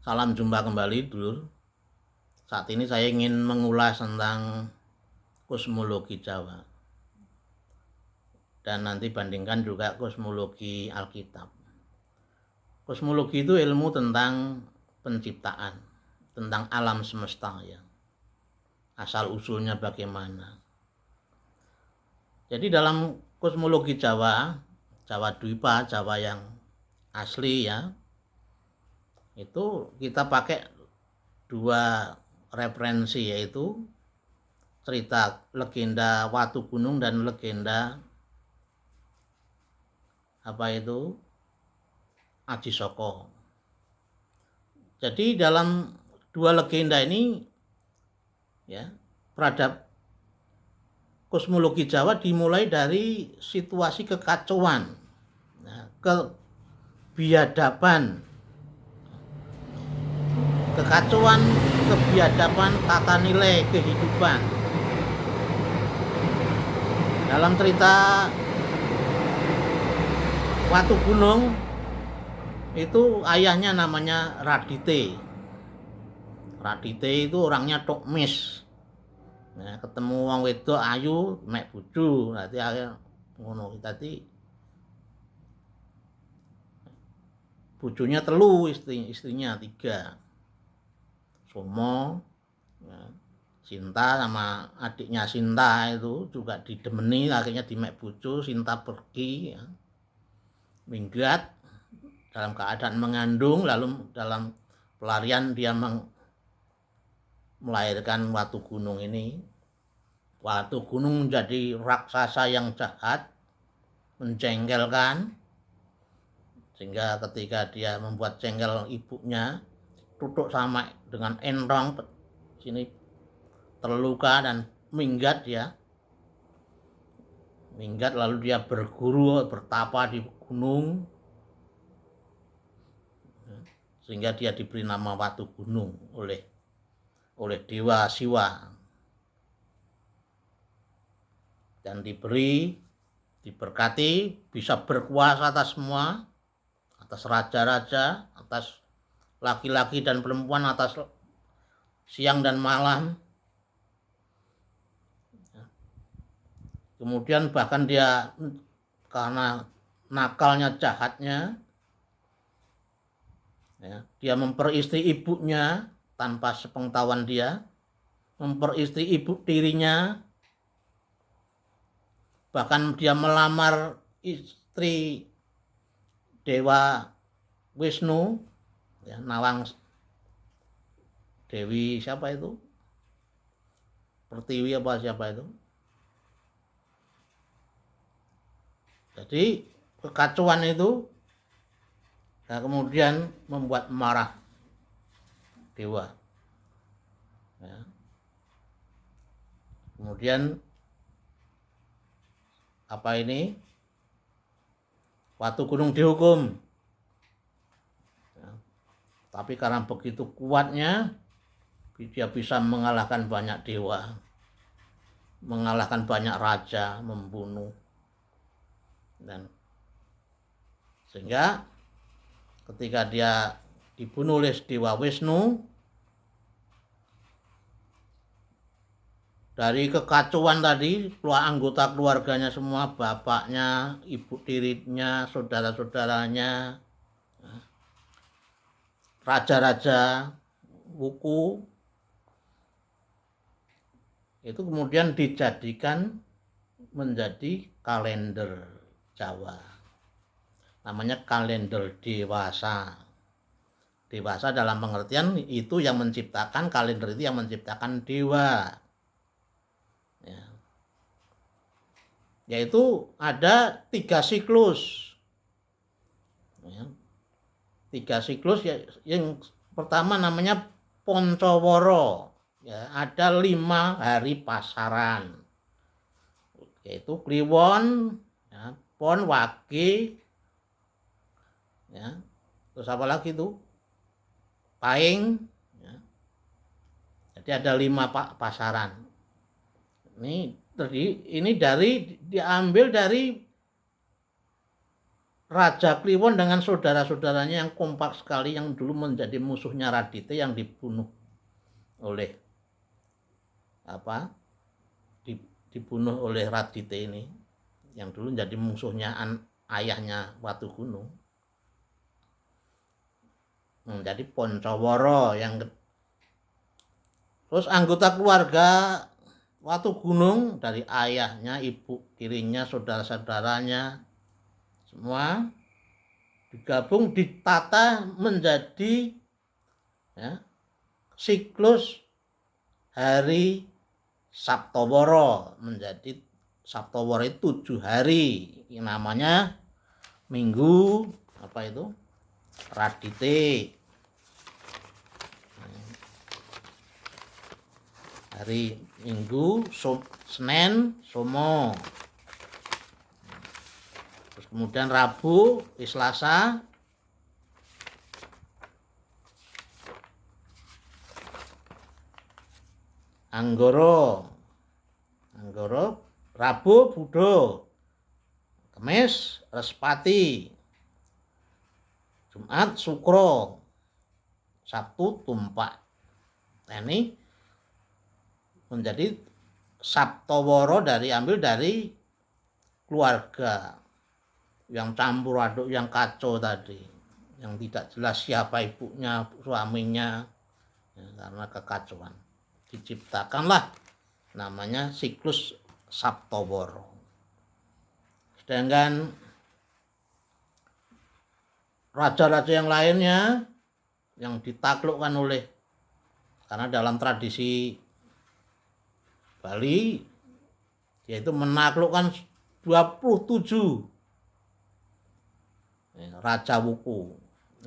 Salam jumpa kembali, Dulur. Saat ini saya ingin mengulas tentang kosmologi Jawa dan nanti bandingkan juga kosmologi Alkitab. Kosmologi itu ilmu tentang penciptaan, tentang alam semesta ya. Asal usulnya bagaimana. Jadi dalam kosmologi Jawa, Jawa Dwipa, Jawa yang asli ya, itu kita pakai dua referensi, yaitu cerita legenda Watu Gunung dan legenda Aji Soko. Jadi dalam dua legenda ini ya, peradab kosmologi Jawa dimulai dari situasi kekacauan, kebiadaban, kebiadaban tata nilai kehidupan. Dalam cerita Watu Gunung itu ayahnya namanya Radite. Radite itu orangnya tokmis. Nah, ketemu wong wedok ayu mek bojo, berarti akhir ngono. Tadi bojonya telu, istrinya 3. Somo, ya, Sinta sama adiknya Sinta itu juga didemeni, akhirnya di mek bojo. Sinta pergi ya, minggat dalam keadaan mengandung, lalu dalam pelarian dia melahirkan Watu Gunung ini. Watu Gunung menjadi raksasa yang jahat, menjengkelkan, sehingga ketika dia membuat jengkel ibunya, tutuk sama dengan enrong sini terluka dan minggat ya. Minggat lalu dia berguru, bertapa di gunung, sehingga dia diberi nama Watu Gunung oleh Dewa Siwa, dan diberkati bisa berkuasa atas semua, atas raja-raja, atas laki-laki dan perempuan, atas siang dan malam. Kemudian bahkan dia karena nakalnya, jahatnya ya, dia memperistri ibunya tanpa sepengetahuan dia, memperistri ibu tirinya, bahkan dia melamar istri Dewa Wisnu ya, Nawang Dewi siapa itu, Pertiwi apa siapa itu. Jadi kekacauan itu nah, kemudian membuat marah dewa ya. Kemudian Watu Gunung dihukum ya. Tapi karena begitu kuatnya dia bisa mengalahkan banyak dewa, mengalahkan banyak raja, membunuh, dan sehingga ketika dia dibunuh oleh Dewa Wisnu, dari kekacauan tadi, anggota keluarganya semua, bapaknya, ibu tirinya, saudara-saudaranya, raja-raja Wuku, itu kemudian dijadikan menjadi kalender Jawa. Namanya kalender dewasa. Dewasa dalam pengertian itu yang menciptakan, kalender itu yang menciptakan dewa. Ya. Yaitu ada 3 siklus. Ya. 3 siklus ya, yang pertama namanya Poncoworo. Ya, ada 5 hari pasaran. Yaitu Kliwon, ya, Pon, Wage, ya. Terus apa lagi itu? Paing, ya. Jadi ada 5 pasaran. Ini diambil dari Raja Kliwon dengan saudara-saudaranya yang kompak sekali yang dulu menjadi musuhnya Radite yang dibunuh oleh dibunuh oleh Radite ini yang dulu menjadi musuhnya ayahnya Watu Gunung menjadi Poncoworo yang terus anggota keluarga Watu Gunung dari ayahnya, ibu tirinya, saudara-saudaranya semua digabung ditata menjadi siklus hari Saptoworo, menjadi Saptoworo itu 7 hari yang namanya minggu Radite, hari Minggu, Senin, Somo, terus kemudian Rabu, Selasa, Anggoro, Rabu, Budo, Kamis, Respati, Jumat, Sukro, Sabtu, Tumpak. Nah, ini menjadi Saptoworo ambil dari keluarga yang campur aduk, yang kacau tadi, yang tidak jelas siapa ibunya, suaminya, karena kekacauan. Diciptakanlah namanya siklus Saptoworo. Sedangkan raja-raja yang lainnya yang ditaklukkan oleh, karena dalam tradisi Bali yaitu menaklukkan 27 Raja Wuku.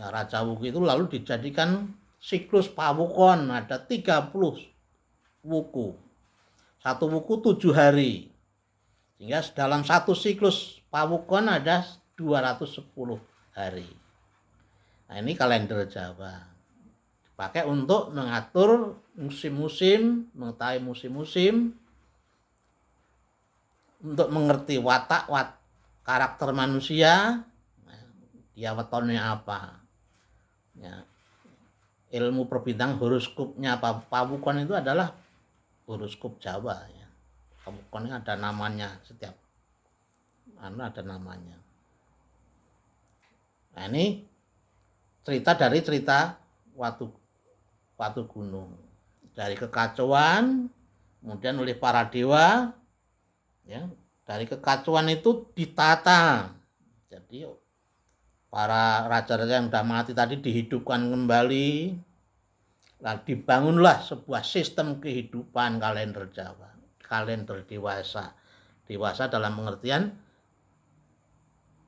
Nah, Raja Wuku itu lalu dijadikan siklus pawukon, ada 30 wuku. Satu wuku 7 hari. Sehingga dalam satu siklus pawukon ada 210 hari. Nah, ini kalender Jawa. Dipakai untuk mengatur musim-musim, mengetahui musim-musim, untuk mengerti watak karakter manusia, dia wetonnya apa. Ya. Ilmu perbintang horoskopnya pawukon itu adalah horoskop Jawa. Ya. Pawukonnya ada namanya, setiap ada namanya. Nah, ini cerita Watu Gunung, dari kekacauan, kemudian oleh para dewa, ya, dari kekacauan itu ditata. Jadi para raja-raja yang sudah mati tadi dihidupkan kembali, lalu dibangunlah sebuah sistem kehidupan kalender Jawa, kalender dewasa. Dewasa dalam pengertian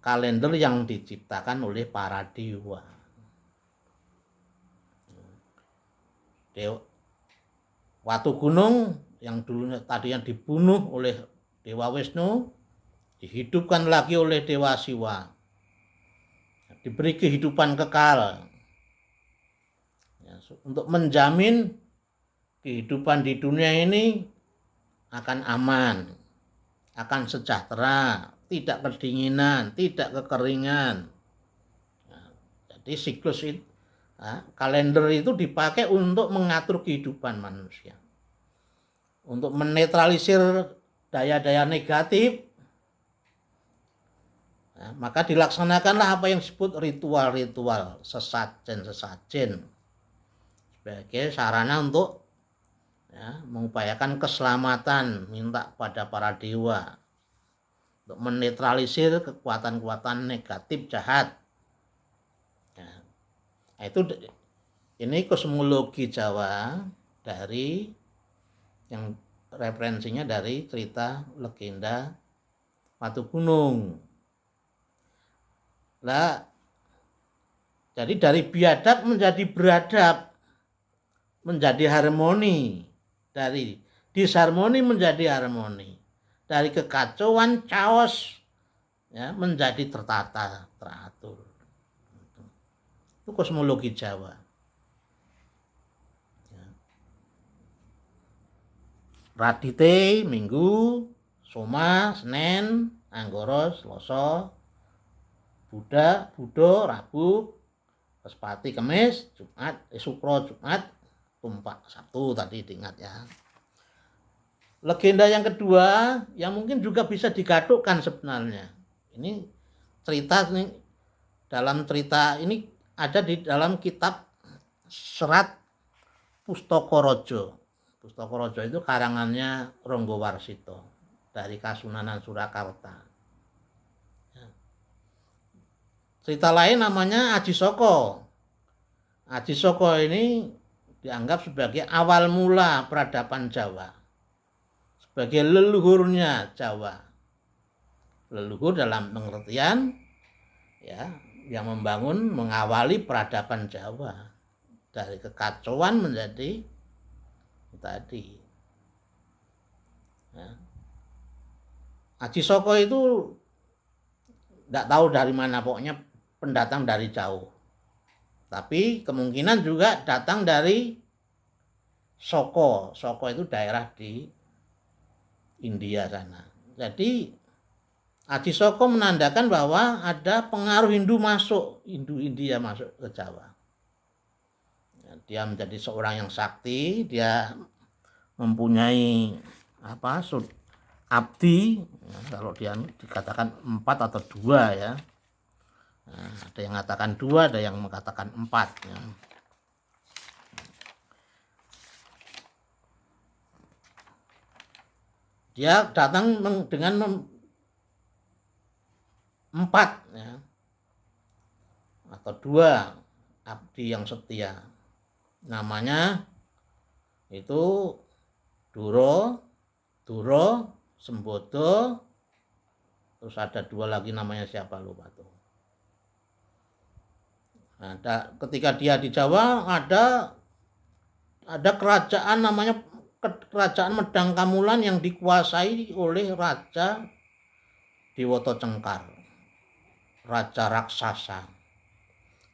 kalender yang diciptakan oleh para dewa. Watu Gunung yang dulunya tadinya dibunuh oleh Dewa Wisnu dihidupkan lagi oleh Dewa Siwa, diberi kehidupan kekal, ya, untuk menjamin kehidupan di dunia ini akan aman, akan sejahtera, tidak kedinginan, tidak kekeringan. Nah, jadi siklus itu, kalender itu dipakai untuk mengatur kehidupan manusia, untuk menetralisir daya-daya negatif. Nah, maka dilaksanakanlah apa yang disebut ritual-ritual, sesajen sebagai sarana untuk mengupayakan keselamatan, minta pada para dewa untuk menetralisir kekuatan-kekuatan negatif jahat. Nah, ini kosmologi Jawa dari yang referensinya dari cerita legenda Watu Gunung. Lah, jadi dari biadab menjadi beradab, menjadi harmoni, dari disharmoni menjadi harmoni, dari kekacauan chaos, ya, menjadi tertata, teratur. Itu kosmologi Jawa. Radite Minggu, Soma Senin, Anggoro Selasa, Budo, Rabu, Sespati, Kamis, Jumat, Sukro, Jumat, Tumpak, Sabtu tadi diingat ya. Legenda yang kedua yang mungkin juga bisa digadukkan sebenarnya. Ini cerita ini, dalam cerita ini ada di dalam kitab Serat Pustaka Raja itu karangannya Ronggo Warsito dari Kasunanan Surakarta. Cerita lain namanya Aji Soko. Aji Soko ini dianggap sebagai awal mula peradaban Jawa, sebagai leluhurnya Jawa. Leluhur dalam pengertian ya, yang membangun, mengawali peradaban Jawa dari kekacauan menjadi tadi. Ya. Aji Soko itu tidak tahu dari mana, pokoknya pendatang dari jauh. Tapi kemungkinan juga datang dari Soko. Soko itu daerah di India sana. Jadi Aji Soko menandakan bahwa ada pengaruh Hindu masuk, Hindu-India masuk ke Jawa. Dia menjadi seorang yang sakti, dia mempunyai abdi, kalau dia dikatakan 4 atau 2 ya. Nah, ada yang mengatakan 2, ada yang mengatakan 4 ya. Dia datang dengan 4 ya, atau 2 abdi yang setia. Namanya itu Duro, Sembodo, terus ada 2 lagi namanya siapa lupa tuh. Nah, ketika dia di Jawa ada kerajaan namanya Kerajaan Medang Kamulan yang dikuasai oleh Raja Dewata Cengkar, raja raksasa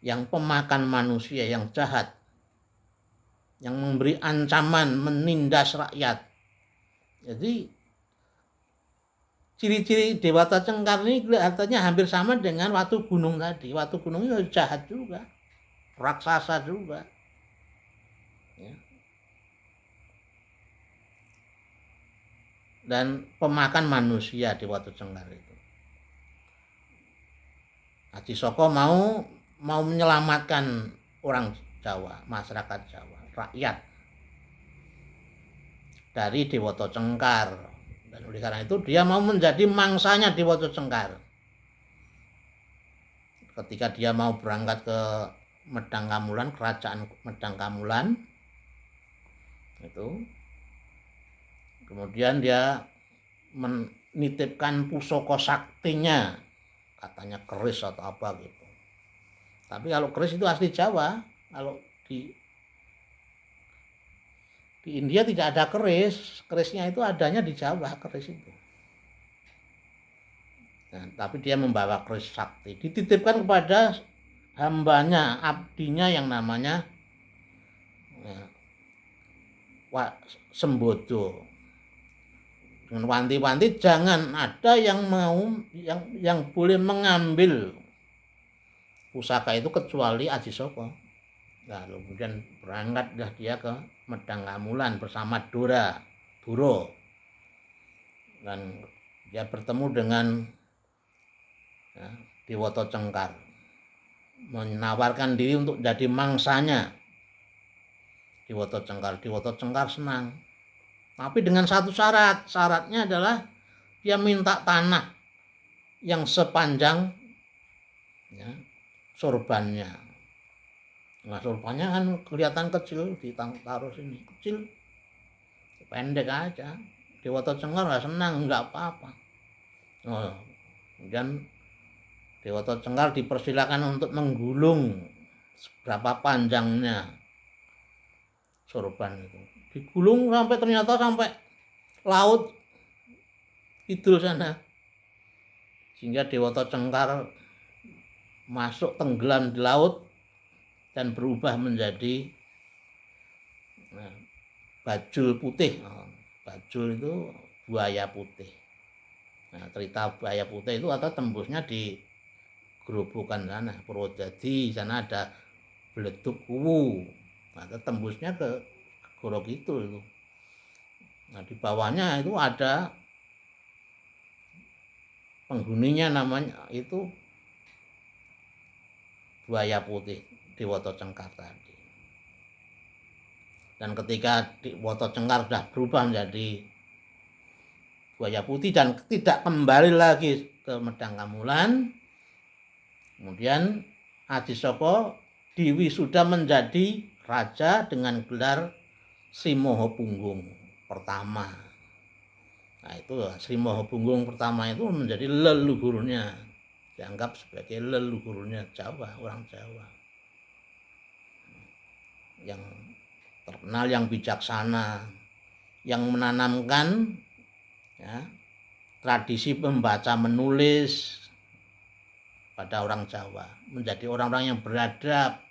yang pemakan manusia, yang jahat, yang memberi ancaman, menindas rakyat. Jadi ciri-ciri Dewata Cengkar ini kelihatannya hampir sama dengan Watu Gunung tadi. Watu Gunung itu jahat juga, raksasa juga. Ya. Dan pemakan manusia di Watu Cengkar itu. Aji Soko mau menyelamatkan orang Jawa, masyarakat Jawa, rakyat dari Dewata Cengkar. Dan oleh karena itu dia mau menjadi mangsanya Dewata Cengkar. Ketika dia mau berangkat ke Medang Kamulan, kerajaan Medang Kamulan itu, kemudian dia menitipkan pusaka saktinya, katanya keris atau apa gitu. Tapi kalau keris itu asli Jawa, kalau di India tidak ada keris, kerisnya itu adanya di Jawa, keris itu. Nah, tapi dia membawa keris sakti, dititipkan kepada hambanya, abdinya yang namanya Sembodo. Dengan wanti-wanti jangan ada yang boleh mengambil pusaka itu kecuali Aji Soko. Nah, kemudian berangkatlah dia ke Medang Kamulan bersama Duro. Dan dia bertemu dengan Dewata Cengkar, menawarkan diri untuk jadi mangsanya Dewata Cengkar senang, tapi dengan satu syarat. Syaratnya adalah dia minta tanah yang sepanjang ya, sorbannya. Nah, sorbannya kan kelihatan kecil, ditaruh sini kecil, pendek aja. Dewata Cengkar nggak senang, nggak apa-apa. Kemudian Dewata Cengkar dipersilakan untuk menggulung seberapa panjangnya sorban itu. Digulung sampai laut kidul sana. Sehingga Dewata Cengkar masuk tenggelam di laut dan berubah menjadi bajul putih. Bajul itu buaya putih. Nah, cerita buaya putih itu atau tembusnya di Gerobokan sana, Purwodadi, sana ada Bledug Kuwu. Nah, tembusnya ke Goro Kidul itu. Nah, di bawahnya itu ada penghuninya, namanya itu Buaya Putih, Dewata Cengkar tadi. Dan ketika Dewata Cengkar sudah berubah menjadi Buaya Putih dan tidak kembali lagi ke Medang Kamulan, kemudian Adisoko diwisuda menjadi raja dengan gelar Sri Mahapunggung pertama. Nah, itu Sri Mahapunggung pertama itu menjadi leluhurnya, dianggap sebagai leluhurnya Jawa, orang Jawa yang terkenal, yang bijaksana, yang menanamkan ya, tradisi membaca menulis pada orang Jawa, menjadi orang-orang yang beradab,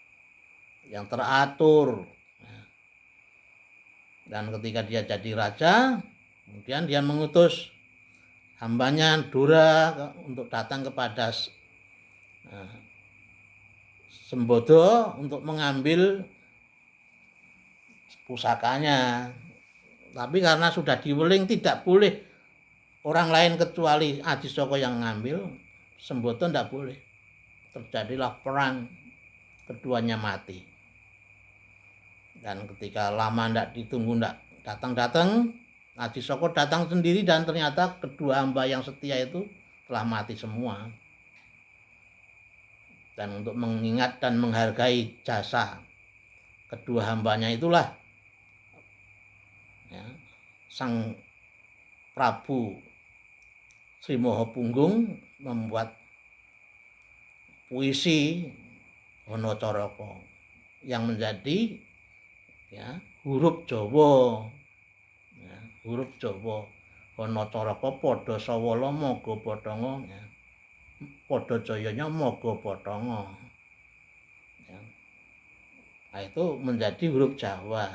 yang teratur. Dan ketika dia jadi raja, kemudian dia mengutus hambanya Dora untuk datang kepada Sembodo untuk mengambil pusakanya. Tapi karena sudah diweling, tidak boleh orang lain kecuali Adisoko yang ngambil, Sembodo tidak boleh. Terjadilah perang, keduanya mati. Dan ketika lama tidak ditunggu, tidak datang-datang, Adisoko datang sendiri dan ternyata kedua hamba yang setia itu telah mati semua. Dan untuk mengingat dan menghargai jasa kedua hambanya itulah ya, Sang Prabu Sri Mahapunggung membuat puisi Hanacaraka yang menjadi ya, huruf Jawa. Ya, huruf Jawa. Hanacaraka padha sawala maga bathanga, ya. Padha jayanya maga bathanga. Ya. Nah, itu menjadi huruf Jawa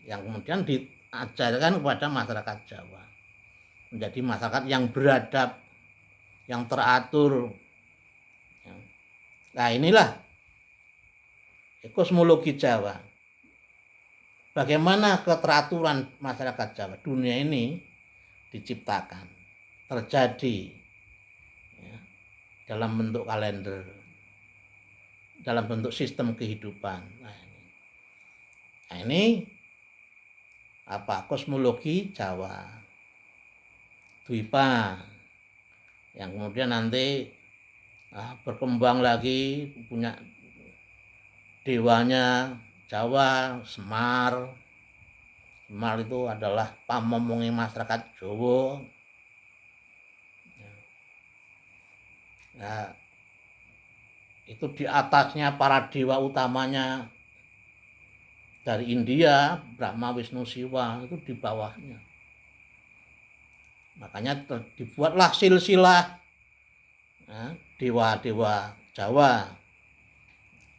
yang kemudian diajarkan kepada masyarakat Jawa. Menjadi masyarakat yang beradab, yang teratur. Nah, inilah kosmologi Jawa. Bagaimana keteraturan masyarakat Jawa, dunia ini diciptakan, terjadi ya, dalam bentuk kalender, dalam bentuk sistem kehidupan. Nah ini apa? Kosmologi Jawa, Dwipa, yang kemudian nanti berkembang lagi, punya dewanya Jawa, Semar. Semar itu adalah pamomonge masyarakat Jawa. Nah, itu di atasnya para dewa utamanya dari India, Brahma, Wisnu, Siwa, itu di bawahnya. Makanya dibuatlah silsilah ya, dewa-dewa Jawa.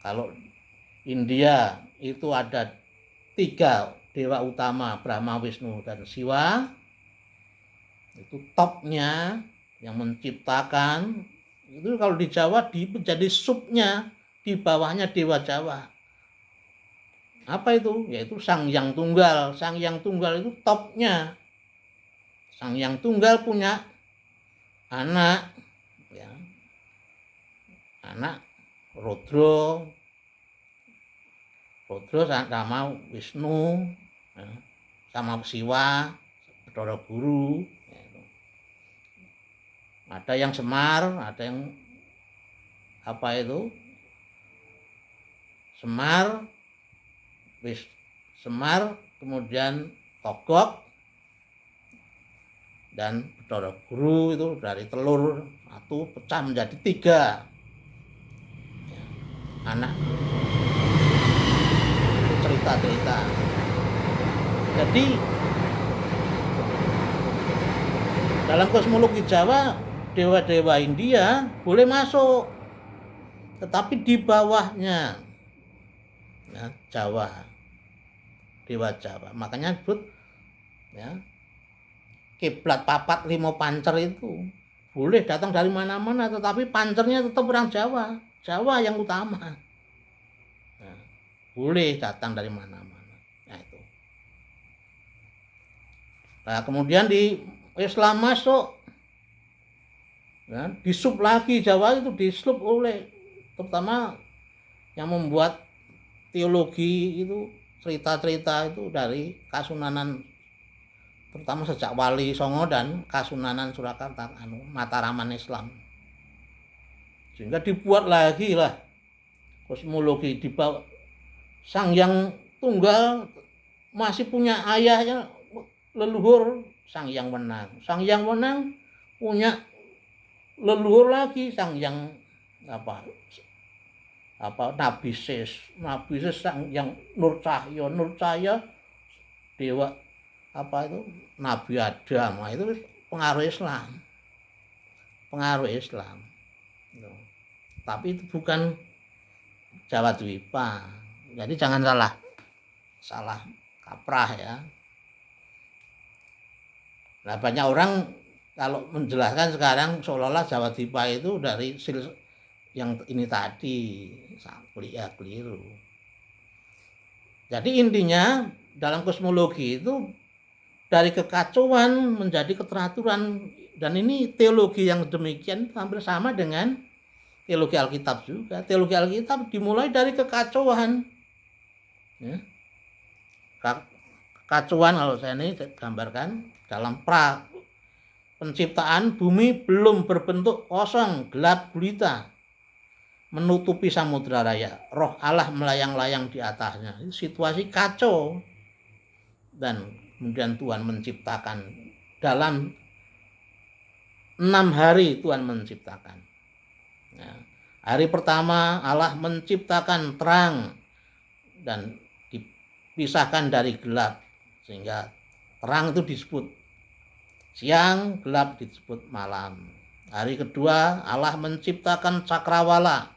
Kalau India itu ada 3 dewa utama, Brahma, Wisnu, dan Siwa. Itu topnya yang menciptakan. Itu kalau di Jawa menjadi subnya, di bawahnya dewa Jawa. Apa itu? Yaitu Sang Hyang Tunggal. Sang Hyang Tunggal itu topnya. Sang Hyang Tunggal punya anak, ya, anak Rodro sama Wisnu, ya, sama Siwa, Bathara Guru. Ya, ada yang Semar, ada yang apa itu? Semar, kemudian Togok dan Bathara Guru. Itu dari telur satu pecah menjadi 3 ya, anak. Itu cerita-cerita. Jadi dalam kosmologi Jawa, dewa-dewa India boleh masuk, tetapi di bawahnya ya, Jawa, dewa Jawa. Makanya disebut ya, kiblat papat limo pancer itu boleh datang dari mana-mana, tetapi pancernya tetap orang Jawa. Jawa yang utama. Nah, boleh datang dari mana-mana. Nah, itu. Nah, kemudian di Islam masuk, ya, disup lagi. Jawa itu disup oleh, terutama yang membuat teologi itu, cerita-cerita itu dari Kasunanan, terutama sejak Wali Songo dan Kasunanan Surakarta, Mataraman Islam. Sehingga dibuat lagi lah kosmologi di bawah Sang Hyang Tunggal masih punya ayahnya leluhur Sang Hyang Wenang. Sang Hyang Wenang punya leluhur lagi Sang Hyang Nabi Sis Sang Hyang Nur Cahya dewa Nabi Adam. Nah, itu pengaruh Islam. Tapi itu bukan Jawa Dwipa. Jadi jangan salah kaprah ya. Nah, banyak orang kalau menjelaskan sekarang seolah-olah Jawa Dwipa itu dari yang ini tadi, keliru. Jadi intinya dalam kosmologi itu dari kekacauan menjadi keteraturan, dan ini teologi yang demikian hampir sama dengan teologi Alkitab juga. Teologi Alkitab dimulai dari kekacauan. Ya. Kekacauan kalau saya ini gambarkan dalam penciptaan, bumi belum berbentuk, kosong, gelap gulita, menutupi samudra raya. Roh Allah melayang-layang di atasnya. Itu situasi kacau. Dan kemudian Tuhan menciptakan dalam 6 hari Tuhan menciptakan. Ya. Hari pertama Allah menciptakan terang dan dipisahkan dari gelap, sehingga terang itu disebut siang, gelap disebut malam. Hari kedua Allah menciptakan cakrawala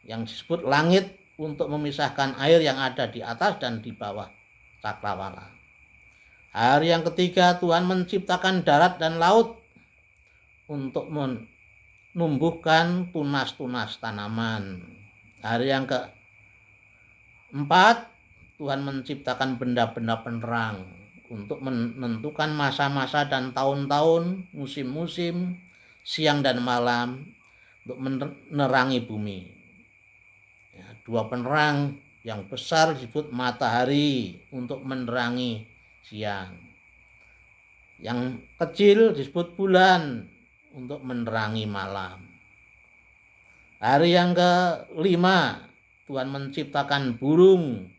yang disebut langit untuk memisahkan air yang ada di atas dan di bawah cakrawala. Hari yang ketiga Tuhan menciptakan darat dan laut untuk menumbuhkan tunas-tunas tanaman. Hari yang keempat Tuhan menciptakan benda-benda penerang untuk menentukan masa-masa dan tahun-tahun, musim-musim, siang dan malam, untuk menerangi bumi. Ya, 2 penerang yang besar disebut matahari untuk menerangi siang. Yang kecil disebut bulan untuk menerangi malam. Hari yang kelima Tuhan menciptakan burung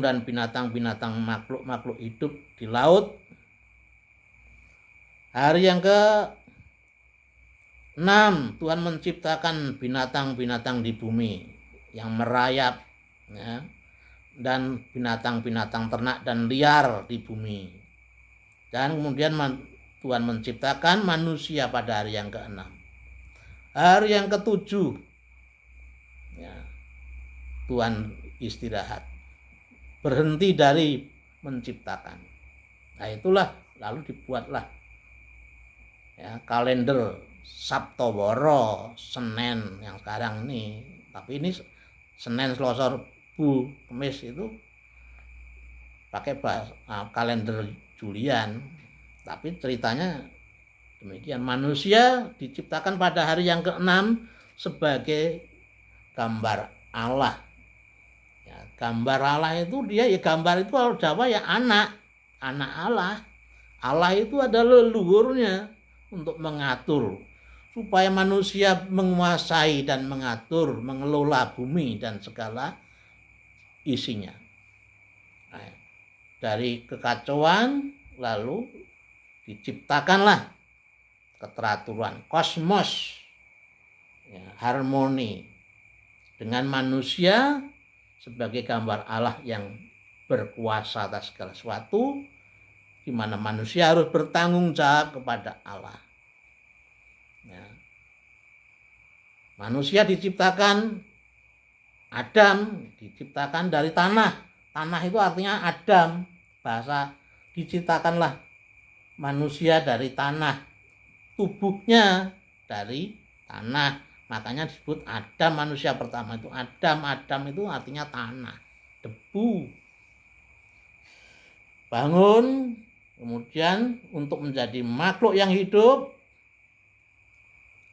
dan binatang-binatang, makhluk-makhluk hidup di laut. Hari yang ke-6 Tuhan menciptakan binatang-binatang di bumi yang merayap, ya, dan binatang-binatang ternak dan liar di bumi. Dan kemudian Tuhan menciptakan manusia pada hari yang ke-6. Hari yang ke-7 ya, Tuhan istirahat, berhenti dari menciptakan. Nah, itulah lalu dibuatlah ya kalender Saptoworo, Senin yang sekarang ini. Tapi ini Senin, Selasa, Rabu, Kamis itu pakai kalender Julian. Tapi ceritanya demikian. Manusia diciptakan pada hari yang ke-6 sebagai gambar Allah. Ya, gambar Allah itu dia ya, gambar itu kalau Jawa ya anak Allah. Allah itu ada leluhurnya untuk mengatur supaya manusia menguasai dan mengatur, mengelola bumi dan segala isinya. Nah, dari kekacauan lalu diciptakanlah keteraturan, kosmos, ya, harmoni dengan manusia sebagai gambar Allah yang berkuasa atas segala sesuatu, di mana manusia harus bertanggung jawab kepada Allah. Ya. Manusia diciptakan, Adam diciptakan dari tanah. Tanah itu artinya Adam. Bahasa diciptakanlah manusia dari tanah. tubuhnya dari tanah. Makanya disebut Adam, manusia pertama itu Adam. Adam itu artinya tanah, debu. Bangun, kemudian untuk menjadi makhluk yang hidup,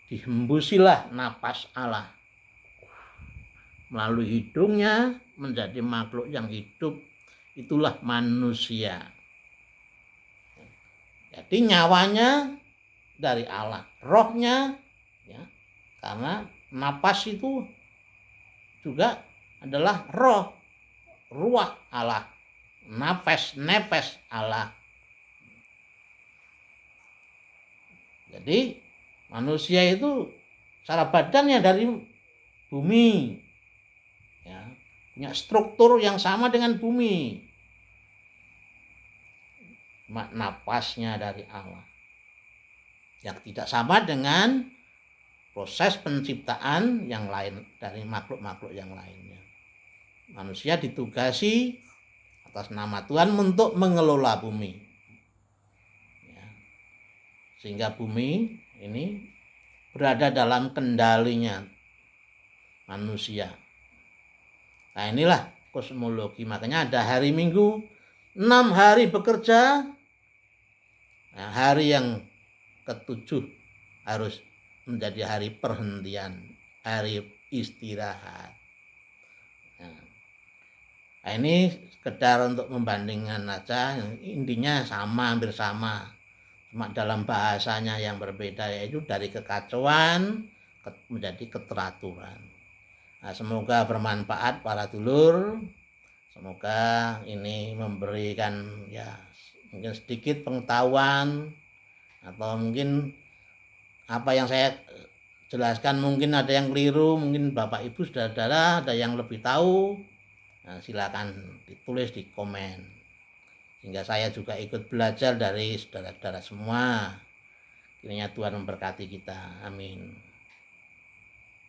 dihembusilah napas Allah. Melalui hidungnya menjadi makhluk yang hidup, itulah manusia. Jadi nyawanya dari Allah, rohnya ya, karena napas itu juga adalah roh, ruah Allah, nefes Allah. Jadi manusia itu secara badannya dari bumi, ya, punya struktur yang sama dengan bumi, napasnya dari Allah, yang tidak sama dengan proses penciptaan yang lain dari makhluk-makhluk yang lainnya. Manusia ditugasi atas nama Tuhan untuk mengelola bumi, ya, sehingga bumi ini berada dalam kendalinya manusia. Nah inilah kosmologi. Makanya ada hari Minggu, 6 hari bekerja, nah, hari yang ketujuh harus menjadi hari perhentian, hari istirahat. Nah ini sekedar untuk membandingkan aja, intinya sama, hampir sama, cuma dalam bahasanya yang berbeda, yaitu dari kekacauan menjadi keteraturan. Nah, semoga bermanfaat para dulur, semoga ini memberikan ya mungkin sedikit pengetahuan, atau mungkin apa yang saya jelaskan mungkin ada yang keliru, mungkin Bapak Ibu saudara-saudara ada yang lebih tahu. Nah, silakan ditulis di komen, sehingga saya juga ikut belajar dari saudara-saudara semua. Kiranya Tuhan memberkati kita. Amin.